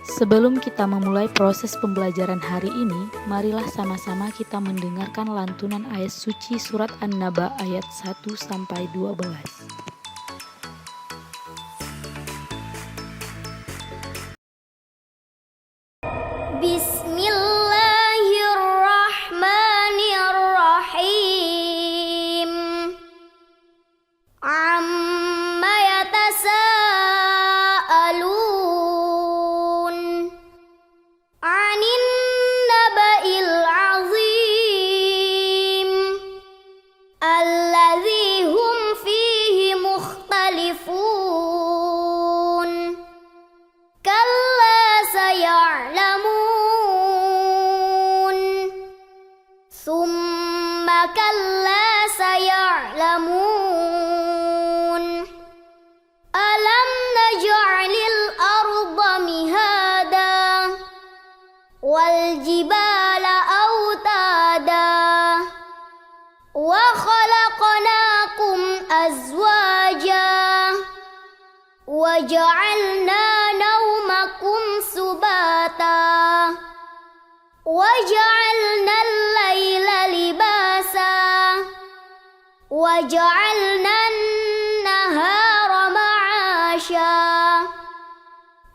Sebelum kita memulai proses pembelajaran hari ini, marilah sama-sama kita mendengarkan lantunan ayat suci surat An-Naba ayat 1-12. Bismillahirrahmanirrahim. Amma yatasaalun 'anin naba'il 'azim alladzi hum fihi mukhtalifun. Kalla saya'lamun, summa kalla saya'lamun. Alam naj'alil arda mihada wal jibala autada wa khalaqnakum azwaja wa ja'alna naumakum subata wa ja'alna al-laila libasa wa ja'alna an-nahara ma'asha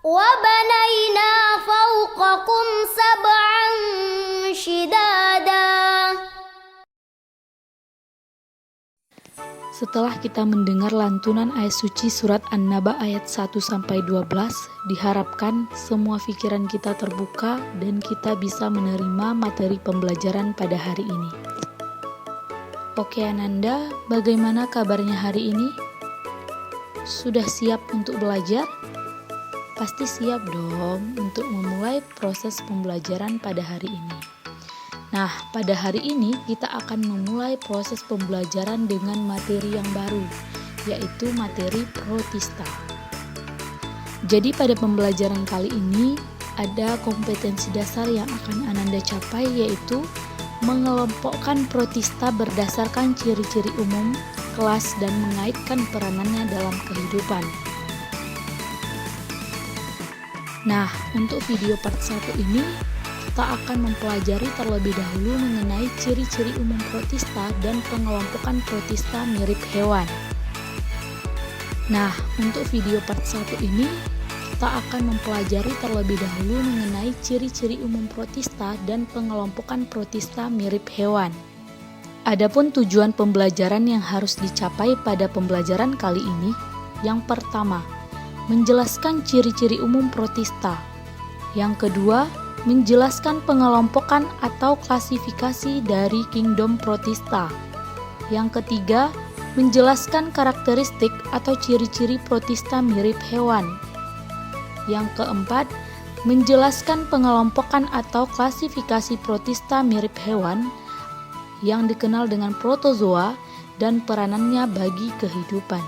wa banayna fawqakum sab'an shidada. Setelah kita mendengar lantunan ayat suci surat An-Naba ayat 1-12, diharapkan semua pikiran kita terbuka dan kita bisa menerima materi pembelajaran pada hari ini. Oke Ananda, bagaimana kabarnya hari ini? Sudah siap untuk belajar? Pasti siap dong untuk memulai proses pembelajaran pada hari ini. Nah, pada hari ini kita akan memulai proses pembelajaran dengan materi yang baru, yaitu materi protista. Jadi pada pembelajaran kali ini ada kompetensi dasar yang akan Ananda capai, yaitu mengelompokkan protista berdasarkan ciri-ciri umum, kelas, dan mengaitkan peranannya dalam kehidupan. Nah, untuk video part 1 ini kita akan mempelajari terlebih dahulu mengenai ciri-ciri umum protista dan pengelompokan protista mirip hewan. Nah, untuk video part 1 ini kita akan mempelajari terlebih dahulu mengenai ciri-ciri umum protista dan pengelompokan protista mirip hewan. Adapun tujuan pembelajaran yang harus dicapai pada pembelajaran kali ini, yang pertama, menjelaskan ciri-ciri umum protista. Yang kedua, menjelaskan pengelompokan atau klasifikasi dari kingdom protista. Yang ketiga, menjelaskan karakteristik atau ciri-ciri protista mirip hewan. Yang keempat, menjelaskan pengelompokan atau klasifikasi protista mirip hewan yang dikenal dengan protozoa dan peranannya bagi kehidupan.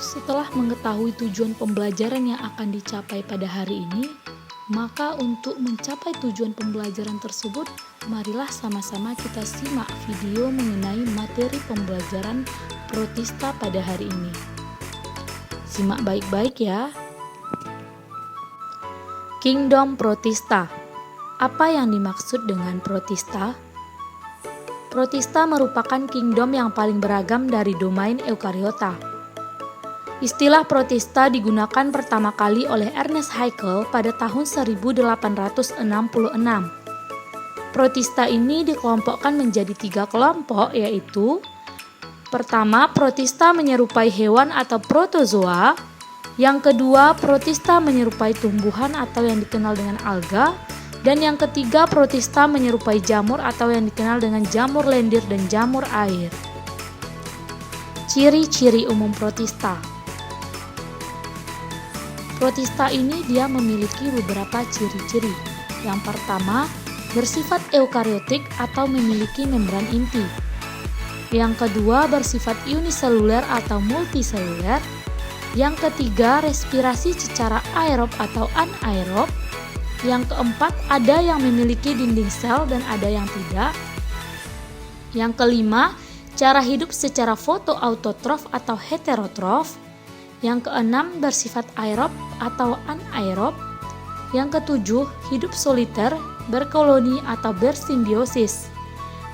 Setelah mengetahui tujuan pembelajaran yang akan dicapai pada hari ini, maka untuk mencapai tujuan pembelajaran tersebut, marilah sama-sama kita simak video mengenai materi pembelajaran protista pada hari ini. Simak baik-baik ya. Kingdom protista. Apa yang dimaksud dengan protista? Protista merupakan kingdom yang paling beragam dari domain eukariota. Istilah protista digunakan pertama kali oleh Ernest Haeckel pada tahun 1866. Protista ini dikelompokkan menjadi 3 kelompok, yaitu pertama, protista menyerupai hewan atau protozoa. Yang kedua, protista menyerupai tumbuhan atau yang dikenal dengan alga. Dan yang ketiga, protista menyerupai jamur atau yang dikenal dengan jamur lendir dan jamur air. Ciri-ciri umum protista. Protista ini dia memiliki beberapa ciri-ciri. Yang pertama, bersifat eukariotik atau memiliki membran inti. Yang kedua, bersifat uniseluler atau multiseluler. Yang ketiga, respirasi secara aerob atau anaerob. Yang keempat, ada yang memiliki dinding sel dan ada yang tidak. Yang kelima, cara hidup secara fotoautotrof atau heterotrof. Yang keenam, bersifat aerob atau anaerob. Yang ketujuh, hidup soliter, berkoloni atau bersimbiosis.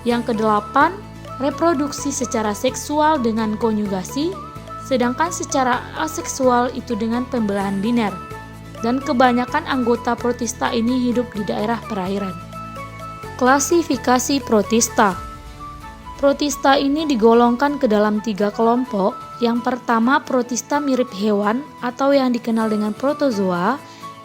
Yang kedelapan, reproduksi secara seksual dengan konyugasi, sedangkan secara aseksual itu dengan pembelahan biner. Dan kebanyakan anggota protista ini hidup di daerah perairan. Klasifikasi protista. Protista ini digolongkan ke dalam 3 kelompok. Yang pertama, protista mirip hewan atau yang dikenal dengan protozoa,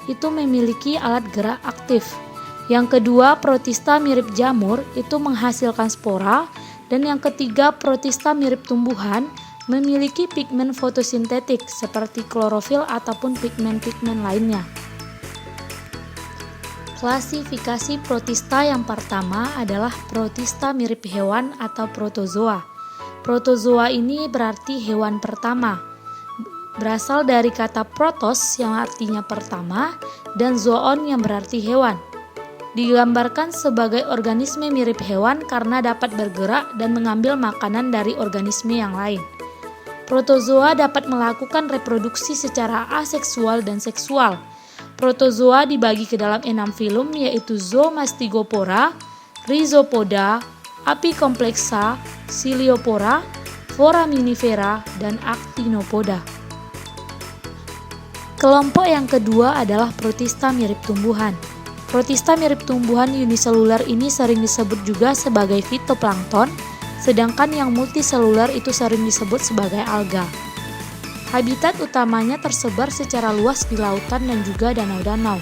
itu memiliki alat gerak aktif. Yang kedua, protista mirip jamur, itu menghasilkan spora. Dan yang ketiga, protista mirip tumbuhan, memiliki pigmen fotosintetik seperti klorofil ataupun pigmen-pigmen lainnya. Klasifikasi protista yang pertama adalah protista mirip hewan atau protozoa. Protozoa ini berarti hewan pertama. Berasal dari kata protos yang artinya pertama dan zoon yang berarti hewan. Digambarkan sebagai organisme mirip hewan karena dapat bergerak dan mengambil makanan dari organisme yang lain. Protozoa dapat melakukan reproduksi secara aseksual dan seksual. Protozoa dibagi ke dalam 6 filum, yaitu Zoomastigopora, Rhizopoda, Apicomplexa, Ciliopora, Foraminifera, dan Actinopoda. Kelompok yang kedua adalah protista mirip tumbuhan. Protista mirip tumbuhan uniseluler ini sering disebut juga sebagai fitoplankton, sedangkan yang multiseluler itu sering disebut sebagai alga. Habitat utamanya tersebar secara luas di lautan dan juga danau-danau.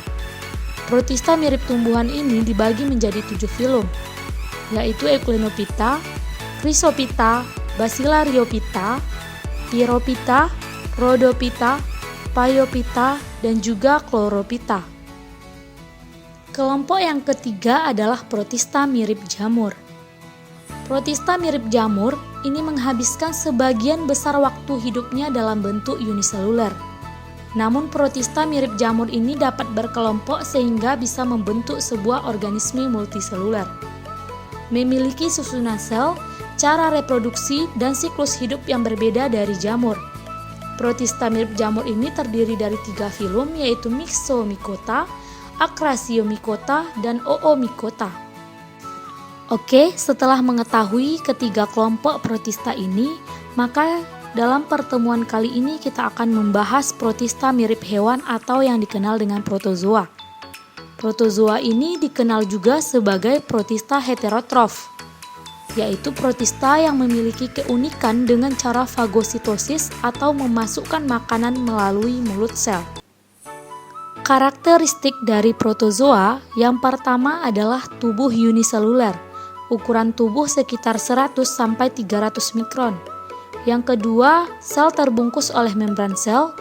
Protista mirip tumbuhan ini dibagi menjadi 7 filum, yaitu Euplenophyta, Chrysophyta, Bacillariophyta, Pyrophyta, Rhodophyta, Phaeophyta, dan juga Chlorophyta. Kelompok yang ketiga adalah protista mirip jamur. Protista mirip jamur ini menghabiskan sebagian besar waktu hidupnya dalam bentuk uniseluler. Namun protista mirip jamur ini dapat berkelompok sehingga bisa membentuk sebuah organisme multiseluler. Memiliki susunan sel, cara reproduksi, dan siklus hidup yang berbeda dari jamur. Protista mirip jamur ini terdiri dari 3 filum, yaitu Myxomycota, Acrasiomycota, dan Oomycota. Oke, setelah mengetahui ketiga kelompok protista ini, maka dalam pertemuan kali ini kita akan membahas protista mirip hewan atau yang dikenal dengan protozoa. Protozoa ini dikenal juga sebagai protista heterotrof, yaitu protista yang memiliki keunikan dengan cara fagositosis atau memasukkan makanan melalui mulut sel. Karakteristik dari protozoa yang pertama adalah tubuh uniseluler. Ukuran tubuh sekitar 100-300 mikron. Yang kedua, sel terbungkus oleh membran sel.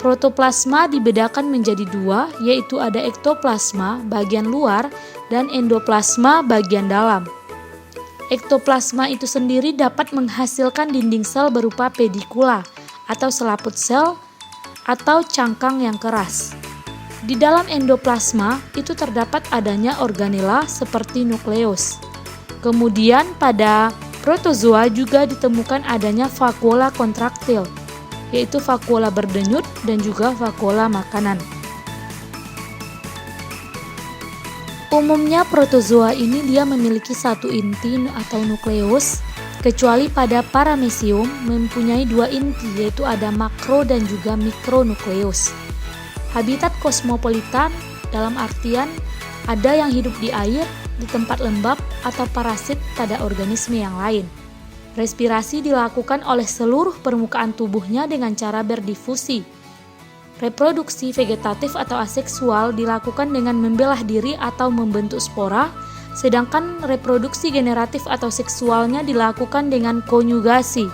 Protoplasma dibedakan menjadi 2, yaitu ada ektoplasma bagian luar dan endoplasma bagian dalam. Ektoplasma itu sendiri dapat menghasilkan dinding sel berupa pedikula atau selaput sel atau cangkang yang keras. Di dalam endoplasma itu terdapat adanya organela seperti nukleus. Kemudian pada protozoa juga ditemukan adanya vakuola kontraktil, yaitu vakuola berdenyut dan juga vakuola makanan. Umumnya protozoa ini dia memiliki satu inti atau nukleus, kecuali pada paramecium mempunyai 2 inti, yaitu ada makro dan juga mikronukleus. Habitat kosmopolitan dalam artian ada yang hidup di air, di tempat lembab, atau parasit pada organisme yang lain. Respirasi dilakukan oleh seluruh permukaan tubuhnya dengan cara berdifusi. Reproduksi vegetatif atau aseksual dilakukan dengan membelah diri atau membentuk spora, sedangkan reproduksi generatif atau seksualnya dilakukan dengan konyugasi.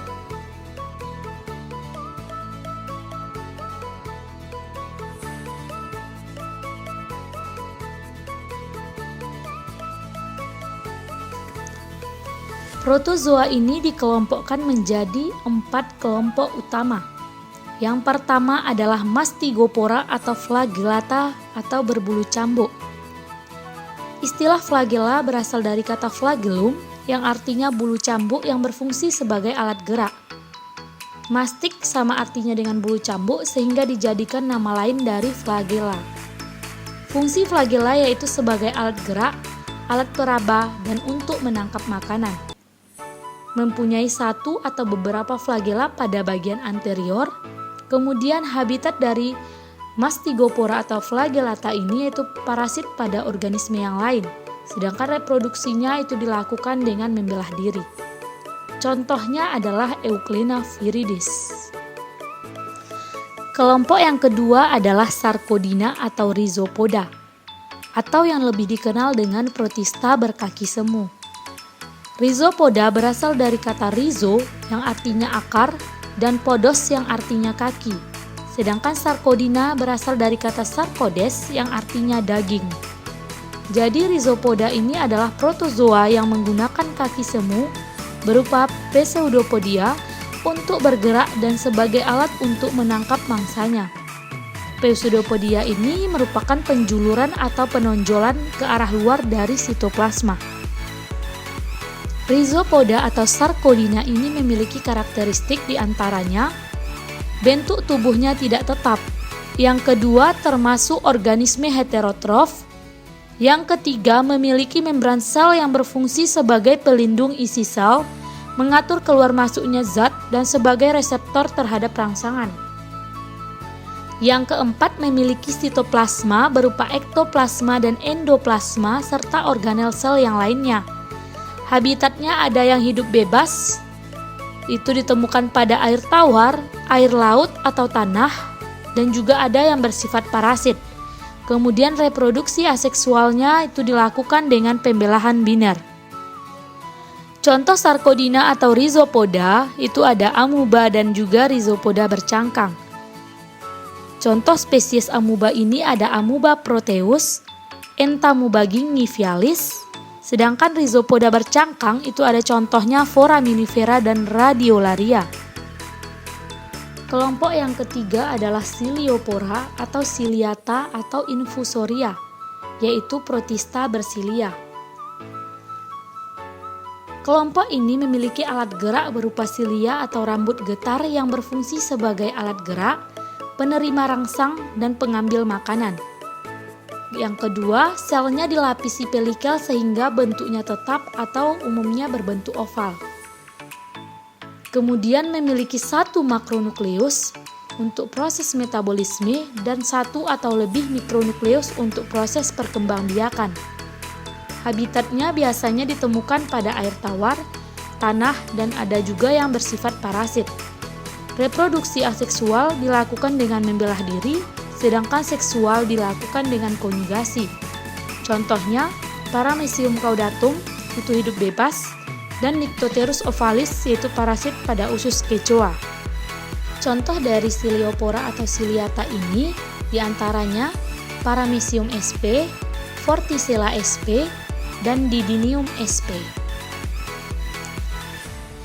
Protozoa ini dikelompokkan menjadi 4 kelompok utama. Yang pertama adalah Mastigopora atau flagellata atau berbulu cambuk. Istilah flagella berasal dari kata flagellum yang artinya bulu cambuk yang berfungsi sebagai alat gerak. Mastik sama artinya dengan bulu cambuk sehingga dijadikan nama lain dari flagella. Fungsi flagella yaitu sebagai alat gerak, alat peraba, dan untuk menangkap makanan. Mempunyai satu atau beberapa flagella pada bagian anterior, kemudian habitat dari Mastigopora atau flagellata ini yaitu parasit pada organisme yang lain, sedangkan reproduksinya itu dilakukan dengan membelah diri. Contohnya adalah Euglena viridis. Kelompok yang kedua adalah Sarcodina atau Rhizopoda, atau yang lebih dikenal dengan protista berkaki semu. Rhizopoda berasal dari kata rhizo yang artinya akar dan podos yang artinya kaki. Sedangkan Sarcodina berasal dari kata sarcodes yang artinya daging. Jadi Rhizopoda ini adalah protozoa yang menggunakan kaki semu berupa Pseudopodia untuk bergerak dan sebagai alat untuk menangkap mangsanya. Pseudopodia ini merupakan penjuluran atau penonjolan ke arah luar dari sitoplasma. Rhizopoda atau Sarcodina ini memiliki karakteristik diantaranya bentuk tubuhnya tidak tetap. Yang kedua termasuk organisme heterotrof. Yang ketiga, memiliki membran sel yang berfungsi sebagai pelindung isi sel, mengatur keluar masuknya zat, dan sebagai reseptor terhadap rangsangan. Yang keempat, memiliki sitoplasma berupa ektoplasma dan endoplasma, serta organel sel yang lainnya. Habitatnya ada yang hidup bebas, itu ditemukan pada air tawar, air laut atau tanah, dan juga ada yang bersifat parasit. Kemudian reproduksi aseksualnya itu dilakukan dengan pembelahan biner. Contoh Sarcodina atau Rhizopoda itu ada amuba dan juga Rhizopoda bercangkang. Contoh spesies amuba ini ada Amuba proteus, Entamuba gingivialis, sedangkan Rhizopoda bercangkang itu ada contohnya Foraminifera dan Radiolaria. Kelompok yang ketiga adalah Ciliopora atau Ciliata atau Infusoria, yaitu protista bersilia. Kelompok ini memiliki alat gerak berupa silia atau rambut getar yang berfungsi sebagai alat gerak, penerima rangsang, dan pengambil makanan. Yang kedua, selnya dilapisi pelikel sehingga bentuknya tetap atau umumnya berbentuk oval. Kemudian memiliki satu makronukleus untuk proses metabolisme dan satu atau lebih mikronukleus untuk proses perkembangbiakan. Habitatnya biasanya ditemukan pada air tawar, tanah, dan ada juga yang bersifat parasit. Reproduksi aseksual dilakukan dengan membelah diri, sedangkan seksual dilakukan dengan konjugasi. Contohnya, Paramecium caudatum itu hidup bebas, dan Nyctoterus ovalis yaitu parasit pada usus kecoa. Contoh dari Ciliopora atau Ciliata ini diantaranya Paramecium sp, Vorticella sp, dan Didinium sp.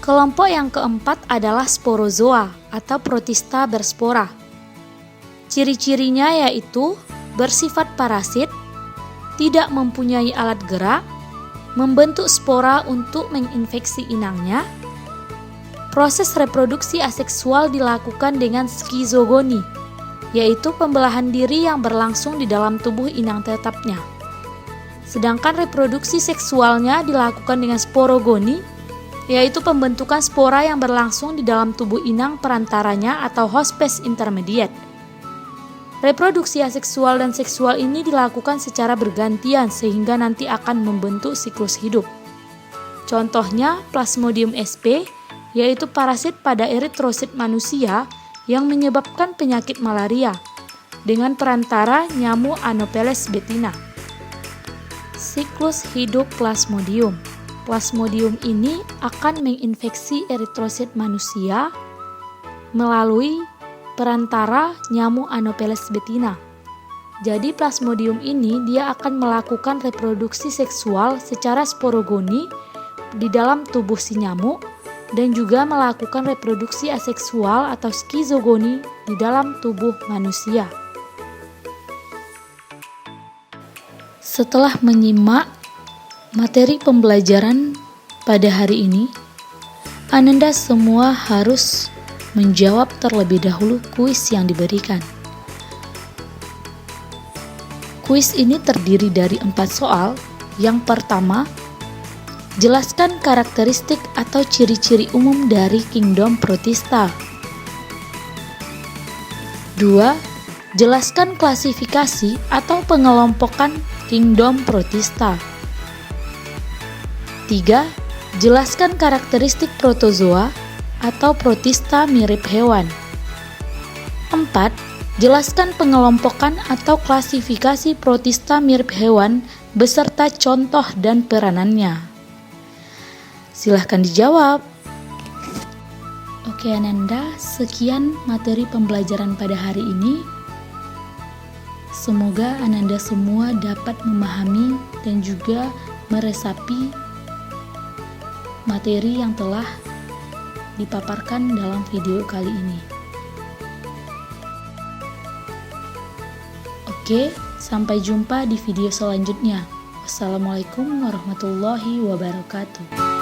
Kelompok yang keempat adalah Sporozoa atau protista berspora. Ciri-cirinya yaitu bersifat parasit, tidak mempunyai alat gerak, membentuk spora untuk menginfeksi inangnya. Proses reproduksi aseksual dilakukan dengan skizogoni, yaitu pembelahan diri yang berlangsung di dalam tubuh inang tetapnya. Sedangkan reproduksi seksualnya dilakukan dengan sporogoni, yaitu pembentukan spora yang berlangsung di dalam tubuh inang perantaranya atau hospes intermediate. Reproduksi aseksual dan seksual ini dilakukan secara bergantian sehingga nanti akan membentuk siklus hidup. Contohnya Plasmodium sp, yaitu parasit pada eritrosit manusia yang menyebabkan penyakit malaria dengan perantara nyamuk Anopheles betina. Siklus hidup Plasmodium. Plasmodium ini akan menginfeksi eritrosit manusia melalui perantara nyamuk Anopheles betina. Jadi Plasmodium ini dia akan melakukan reproduksi seksual secara sporogoni di dalam tubuh si nyamuk dan juga melakukan reproduksi aseksual atau skizogoni di dalam tubuh manusia. Setelah menyimak materi pembelajaran pada hari ini, Ananda semua harus menjawab terlebih dahulu kuis yang diberikan. Kuis ini terdiri dari 4 soal. Yang pertama, jelaskan karakteristik atau ciri-ciri umum dari Kingdom Protista. 2. Jelaskan klasifikasi atau pengelompokan Kingdom Protista. 3. Jelaskan karakteristik protozoa atau protista mirip hewan. 4. Jelaskan pengelompokan atau klasifikasi protista mirip hewan beserta contoh dan peranannya. Silahkan dijawab. Oke Ananda, sekian materi pembelajaran pada hari ini. Semoga Ananda semua dapat memahami dan juga meresapi materi yang telah dipaparkan dalam video kali ini. Oke, sampai jumpa di video selanjutnya. Wassalamualaikum warahmatullahi wabarakatuh.